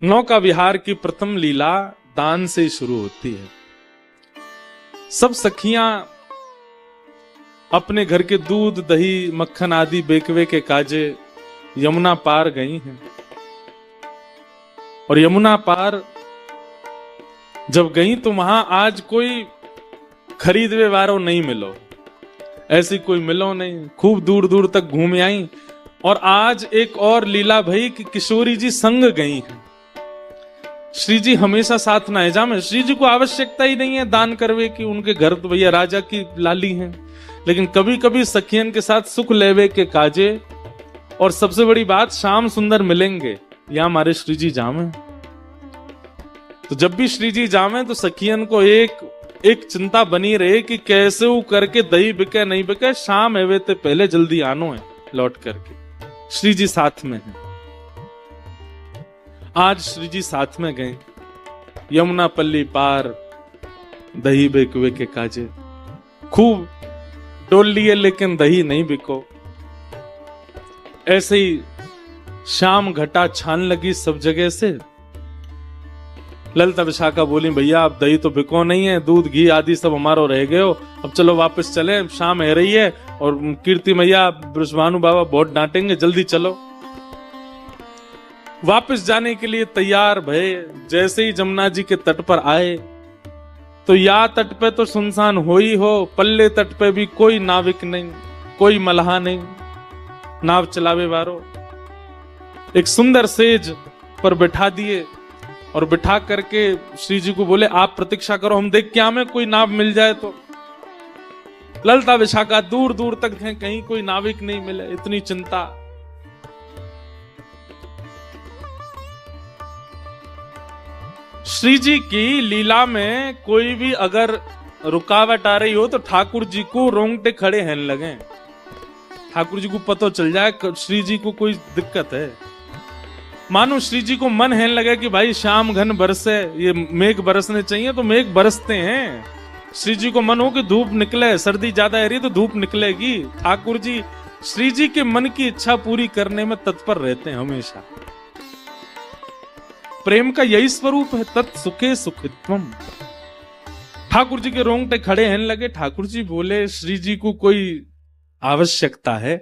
नौका विहार की प्रथम लीला दान से शुरू होती है। सब सखियां अपने घर के दूध दही मक्खन आदि बेकवे के काजे यमुना पार गई हैं। और यमुना पार जब गई तो वहां आज कोई खरीदवे वारो नहीं मिलो, ऐसी कोई मिलो नहीं। खूब दूर दूर तक घूम आई। और आज एक और लीला भई कि किशोरी जी संग गई हैं। श्री जी हमेशा साथ ना है जामे। श्री जी को आवश्यकता ही नहीं है दान करवे की, उनके घर तो भैया राजा की लाली हैं। लेकिन कभी कभी सखियन के साथ सुख लेवे के काजे, और सबसे बड़ी बात श्याम सुंदर मिलेंगे या हमारे श्री जी जामे। तो जब भी श्री जी जामे तो सखियन को एक चिंता बनी रहे कि कैसे वो करके दही बिके नहीं बिके, शाम एवे ते पहले जल्दी आनो है लौट करके। श्री जी साथ में हैं। आज श्री जी साथ में गए। यमुना पल्ली पार दही बेकवे के काजे। खूब डोल लिए लेकिन दही नहीं बिको। ऐसे ही शाम घटा छान लगी सब जगह से। ललिता विशाखा बोली भैया अब दही तो बिको नहीं है, दूध घी आदि सब हमारो रह गए हो, अब चलो वापस चले, शाम है रही है और कीर्ति मैया बृषभानु बाबा बहुत डांटेंगे, जल्दी चलो। वापस जाने के लिए तैयार भये। जैसे ही जमुना जी के तट पर आए तो या तट पे तो सुनसान हो ही हो, पल्ले तट पे भी कोई नाविक नहीं, कोई मल्हा नहीं, नाव चलावे वारो। एक सुंदर सेज पर बैठा दिए और बिठा करके श्री जी को बोले आप प्रतीक्षा करो, हम देख क्या हमें कोई नाव मिल जाए तो। ललिता विशाखा दूर दूर तक थे, कहीं कोई नाविक नहीं मिले, इतनी चिंता। श्री जी की लीला में कोई भी अगर रुकावट आ रही हो तो ठाकुर जी को रोंगटे खड़े हैं लगे। ठाकुर जी को पता चल जाए श्री जी को कोई दिक्कत है। मानो श्री जी को मन है लगे कि भाई शाम घन बरसे, ये मेघ बरसने चाहिए तो मेघ बरसते हैं। श्री जी को मन हो कि धूप निकले, सर्दी ज्यादा है रही तो धूप निकलेगी। ठाकुर जी श्री जी के मन की इच्छा पूरी करने में तत्पर रहते हैं हमेशा। प्रेम का यही स्वरूप है, तत्सुखे सुखित्वम। ठाकुर जी के रोंगटे खड़े हैं लगे। ठाकुर जी बोले श्री जी को कोई आवश्यकता है?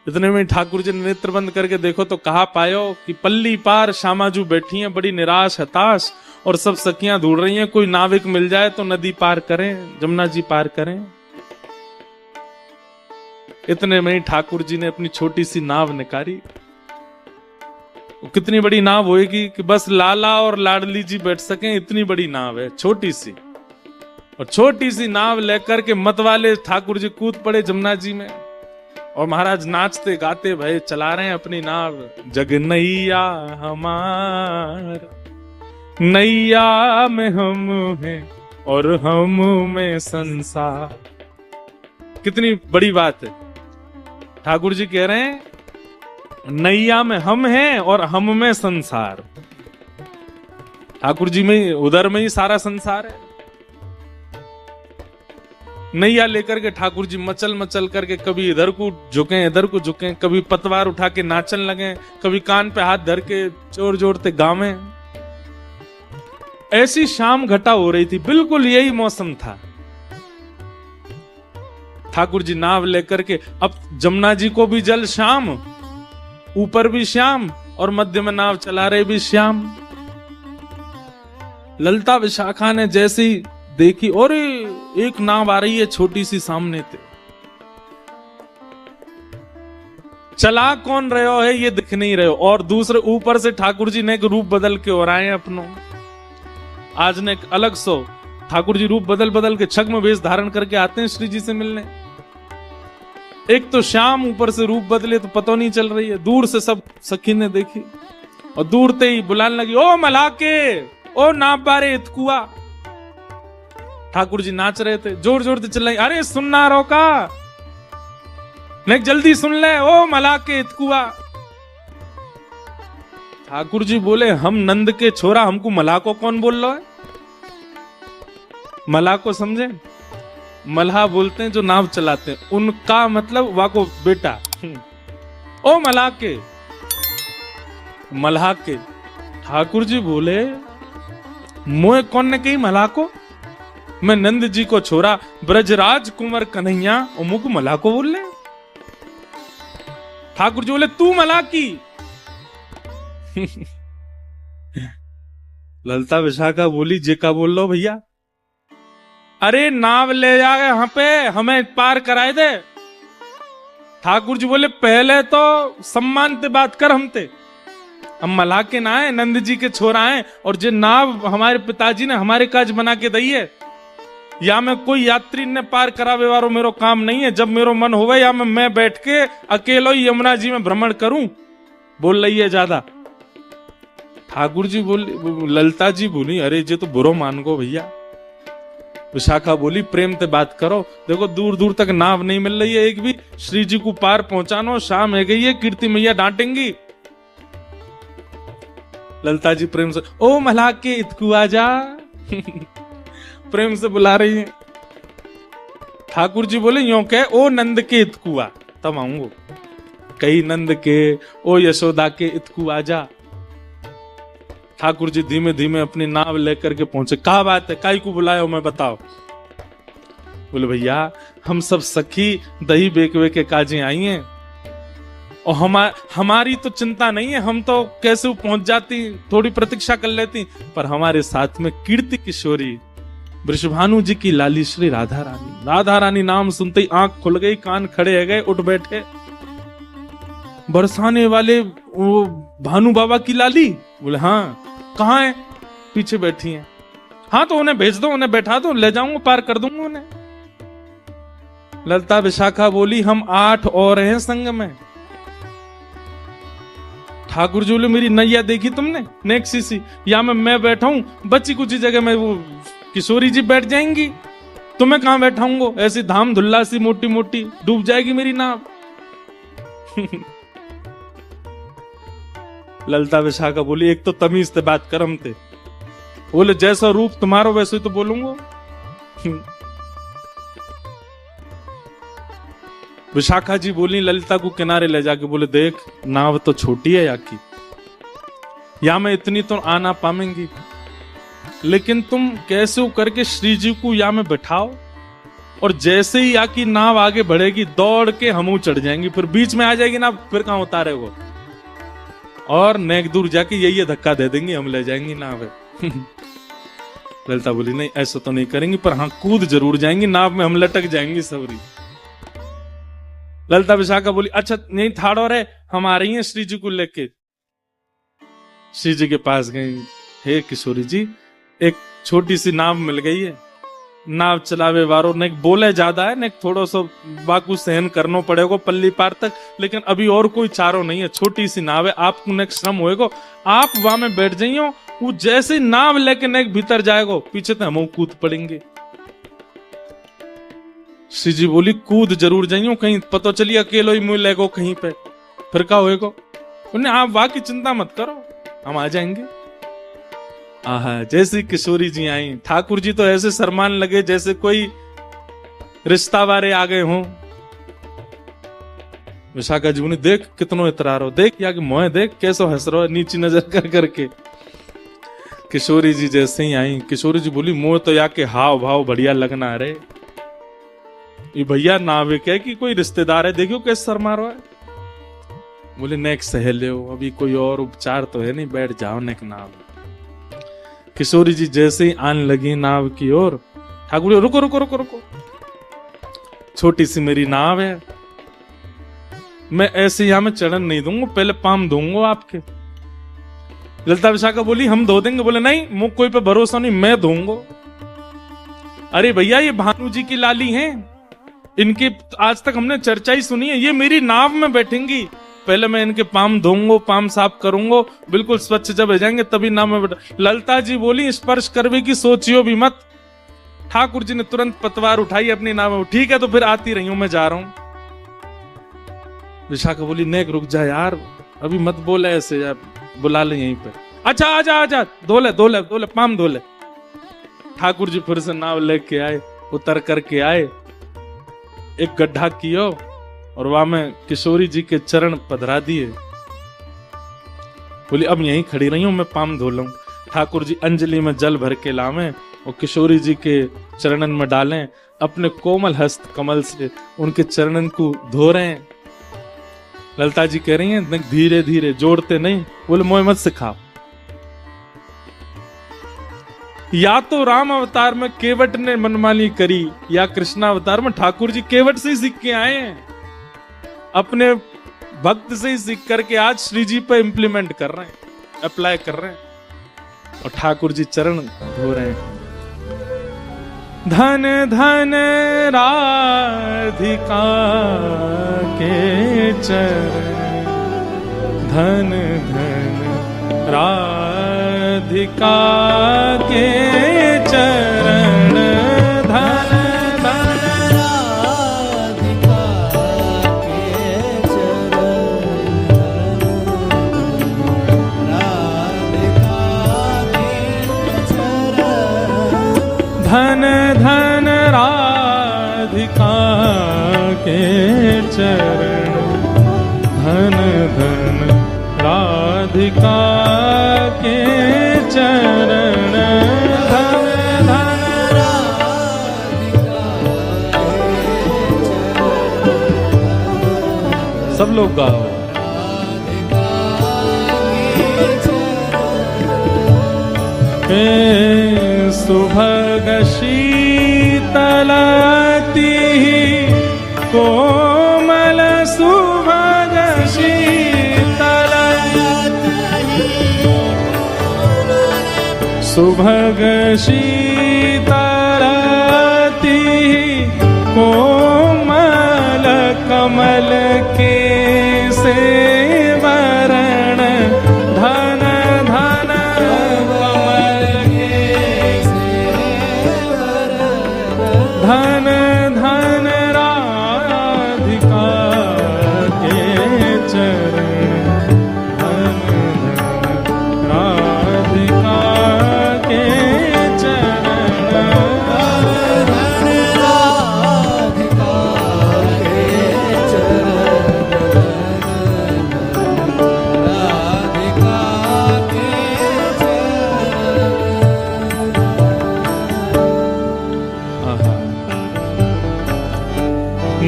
इतने में ठाकुर जी ने नेत्र बंद करके देखो तो कहा पायो कि पल्ली पार श्यामाजू बैठी हैं बड़ी निराश हताश, और सब सखियां ढूंढ रही हैं कोई नाविक मिल जाए तो नदी पार करें, जमुना जी पार करें। इतने में ठाकुर जी ने अपनी छोटी सी नाव निकाली। कितनी बड़ी नाव होएगी कि बस लाला और लाडली जी बैठ सकें, इतनी बड़ी नाव है, छोटी सी। और छोटी सी नाव लेकर के मतवाले ठाकुर जी कूद पड़े जमुना जी में, और महाराज नाचते गाते भय चला रहे हैं अपनी नाव। जग नैया हमार, नैया में हम हैं और हम में संसार। कितनी बड़ी बात है। ठाकुर जी कह रहे हैं नैया में हम हैं और हम में संसार। ठाकुर जी में उधर में ही सारा संसार है। नैया लेकर के ठाकुर जी मचल मचल करके कभी इधर को झुके इधर को झुके, कभी पतवार उठा के नाचन लगे, कभी कान पे हाथ धर के जोर जोरते गावे। ऐसी शाम घटा हो रही थी, बिल्कुल यही मौसम था। ठाकुर जी नाव लेकर के, अब जमुना जी को भी जल श्याम, ऊपर भी श्याम और मध्य में नाव चला रहे भी श्याम। ललिता विशाखा ने जैसी देखी और एक नाव आ रही है छोटी सी सामने से, चला कौन रहे हो है ये दिख नहीं रहे हो, और दूसरे ऊपर से ठाकुर जी ने एक रूप बदल के और आए अपनों। आज ने एक अलग सो ठाकुर जी रूप बदल बदल के छद्म वेश धारण करके आते हैं श्री जी से मिलने। एक तो श्याम ऊपर से रूप बदले तो पता नहीं चल रही है। दूर से सब सखी ने देखी और दूर ते ही बुलाने लगी, ओ मलाके, ओ नाव बारे इतकुआ। ठाकुर जी नाच रहे थे, जोर जोर से चिल्लाई, अरे सुनना रोका, नहीं जल्दी सुन ले, ओ मलाके इतकुआ। ठाकुर जी बोले हम नंद के छोरा, हमको मलाह को कौन बोल रहा है? मलाह को समझे? मल्हा बोलते हैं जो नाव चलाते हैं, उनका मतलब वाको बेटा। ओ मलाह के, मल्हा के। ठाकुर जी बोले मोए कौन ने कही मल्हा को? मैं नंद जी को छोरा ब्रजराज कुंवर कन्हैया और मुख मल्हा को बोल ले। ठाकुर जी बोले तू मल्हा की। ललता विशाखा बोली जे का बोल लो भैया? अरे नाव ले जाए यहाँ पे, हमें पार कराए दे। ठाकुर जी बोले पहले तो सम्मान से बात कर हमते, हम मल्हा के ना है, नंद जी के छोरा हैं, और जे नाव हमारे पिताजी ने हमारे काज बना के दी है, या मैं कोई यात्री ने पार करावे वारो मेरो काम नहीं है। जब मेरो मन होवे या मैं बैठ के अकेलो ही यमुना जी में भ्रमण करूं। बोल रही है ज्यादा। ठाकुर जी बोली, ललता जी बोली अरे जे तो बुरो मान गो भैया। विशाखा बोली प्रेम से बात करो, देखो दूर दूर तक नाव नहीं मिल रही है एक भी, श्री जी को पार पहुंचानो, शाम है गई है, कीर्ति मैया डांटेंगी। ललता जी प्रेम से ओ मल्हा के इतकू आजा। प्रेम से बुला रही है। ठाकुर जी बोले यो कह ओ नंद के इतकुआ, तब आऊंगो। कही नंद के ओ यशोदा के इतकू आजा। ठाकुर जी धीमे धीमे अपनी नाव लेकर के पहुंचे। क्या बात है, काई को बुलाया मैं बताओ? बोले भैया हम सब सखी दही बेकवे के काजे आई हैं, और हमारी तो चिंता नहीं है, हम तो कैसे पहुंच जाती, थोड़ी प्रतीक्षा कर लेती, पर हमारे साथ में कीर्ति किशोरी वृषभानु जी की लाली श्री राधा रानी। राधा रानी नाम सुनते ही आंख खुल गई, कान खड़े हो गए, उठ बैठे। बरसाने वाले वो भानु बाबा की लाली? बोले हाँ। कहाँ है? पीछे बैठी हैं। हाँ तो उन्हें भेज दो, उन्हें बैठा दो, ले जाऊंगा, पार कर दूंगा उन्हें। ललता विशाखा बोली हम 8 और हैं संग में। ठाकुर जी बोले मेरी नैया देखी तुमने, नेक्सी सी, या मैं बैठा हूं, बच्ची कुछ जगह में वो किशोरी जी बैठ जाएंगी, तो मैं कहां बैठाऊंगा? ऐसी धाम धुल्ला सी मोटी मोटी, डूब जाएगी मेरी नाव। ललता विशाखा बोली एक तो तमीज से बात कर हमते। बोले जैसा रूप तुम्हारा वैसे ही तो बोलूंगा। विशाखा जी बोली ललिता को किनारे ले जाके, बोले देख नाव तो छोटी है याकी, या मैं इतनी तो आना पाएंगी, लेकिन तुम कैसे करके श्री जी को या में बैठाओ, और जैसे ही याकी नाव आगे बढ़ेगी दौड़ के हमू चढ़ जाएंगी, फिर बीच में आ जाएगी ना, फिर कहां उतारे वो, और नेक दूर जाके यही धक्का दे देंगे, हम ले जाएंगी नाव। ललिता बोली नहीं ऐसा तो नहीं करेंगी, पर हाँ कूद जरूर जाएंगी, नाव में हम लटक जाएंगी सबरी। ललिता विशाखा बोली अच्छा नहीं थाड़ो रे, हम आ रही हैं श्री जी को लेके। श्री जी के पास गई, हे किशोरी जी एक छोटी सी नाव मिल गई है, नाव चलावे वारो ने बोले ज्यादा है, ने थोड़ा सा बाकू सहन करना पड़ेगा पल्ली पार तक, लेकिन अभी और कोई चारो नहीं है, छोटी सी नाव है, आपको नेक श्रम होएगा, आप वहां में बैठ जाइयो, वो जैसे नाव लेके नेक भीतर जाएगा पीछे तो हम कूद पड़ेंगे। श्री जी बोली कूद जरूर जाइयो, कहीं पता चली अकेलो ही मुंह लेगो कहीं पे, फिर क्या होएगा? उन्हें आप वहां की चिंता मत करो, हम आ जाएंगे। आहा जैसी किशोरी जी आई, ठाकुर जी तो ऐसे शर्मान लगे जैसे कोई रिश्ता वारे आ गए हों। विशाखा जी ने देख कितनो इतरार हो, देख या कि मोह देख कैसो हंस रहा है नीची नजर कर करके। किशोरी जी जैसे ही आई, किशोरी जी बोली मोह तो या के हाव भाव बढ़िया लगना रे, ये भैया नावे क्या कि कोई रिश्तेदार है, देखियो कैसे शर्मा रहा है। बोले नेक सहेले हो, अभी कोई और उपचार तो है नहीं, बैठ जाओ नेक नाव। किशोरी जी जैसे ही आने लगी नाव की ओर, ठाकुर रुको रुको रुको रुको, छोटी सी मेरी नाव है, मैं ऐसे यहां में चढ़न नहीं दूंगा, पहले पाम दूंगा आपके। ललिता विशाखा बोली हम धो देंगे। बोले नहीं मुझ कोई पे भरोसा नहीं, मैं धोऊंगा। अरे भैया ये भानु जी की लाली हैं, इनकी आज तक हमने चर्चा ही सुनी है, ये मेरी नाव में बैठेंगी, पहले मैं इनके पाम धोऊंगा, पाम साफ करूंगा, बिल्कुल स्वच्छ जब हो जाएंगे तभी नाव में बैठा। ललिता जी बोली स्पर्श करवे की सोचियो भी मत। ठाकुर जी ने तुरंत पतवार उठाई अपनी नाव में, ठीक है तो फिर आती रही हूं, मैं जा रहा हूं। विशाखा बोली नेक रुक जा यार, अभी मत बोले ऐसे यार, बुला ले यहीं पे। अच्छा आजा आजा, धोले धोले धोले पाम धोले। ठाकुर जी फिर से नाव लेके आए, उतर करके आए, एक गड्ढा कियो और वहां में किशोरी जी के चरण पधरा दिए। बोली अब यहीं खड़ी रही हूं, मैं पाम धो लूं। ठाकुर जी अंजलि में जल भर के लावें और किशोरी जी के चरणन में डालें, अपने कोमल हस्त कमल से उनके चरणन को धो रहे हैं। ललिता जी कह रही हैं धीरे धीरे, जोड़ते नहीं। बोले मोह मत सिखाओ। या तो राम अवतार में केवट ने मनमानी करी, या कृष्ण अवतार में ठाकुर जी केवट से ही सीख के आए हैं, अपने भक्त से ही सीख करके आज श्री जी पे इंप्लीमेंट कर रहे हैं, अप्लाई कर रहे हैं, और ठाकुर जी चरण धो रहे हैं। धन धन राधिका के चरण, धन धन राधिका के चरण, धन धन राधिका के चरण, राधिका के चरण, धन धन राधिका के चरण, धन धन राधिका के चरण, धन धन राधिका के चरण, सब लोग गाओ। राधिका के चरण, हे सुभग शीतलती कोमल सुभग सुभग शीतलती कोमल कमल के सेवरण, धन धन कमल के सेवरण, धन धन राधिका के चरण, धन धन राधिका के चरण, राधिका के चरण, राधिका के चरण।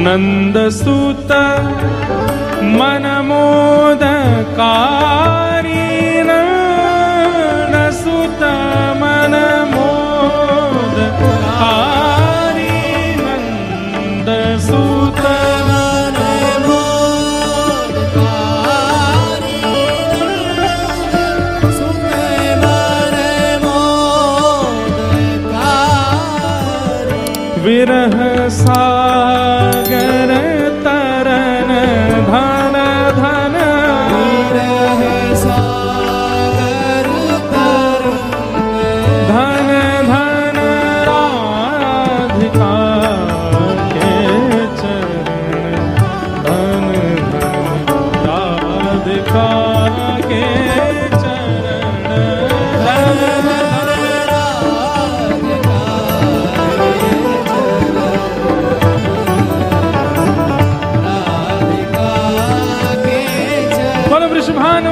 नंद सुत मन मोदकारी, नंद सुत मन मोदकारी, नंद सुत मन विरह सागर तरन, धन धन विरह सागर तरन, धन धन राधिका के चरण, धन धन राधिका के चरण, धन धन बोलो वृषभानु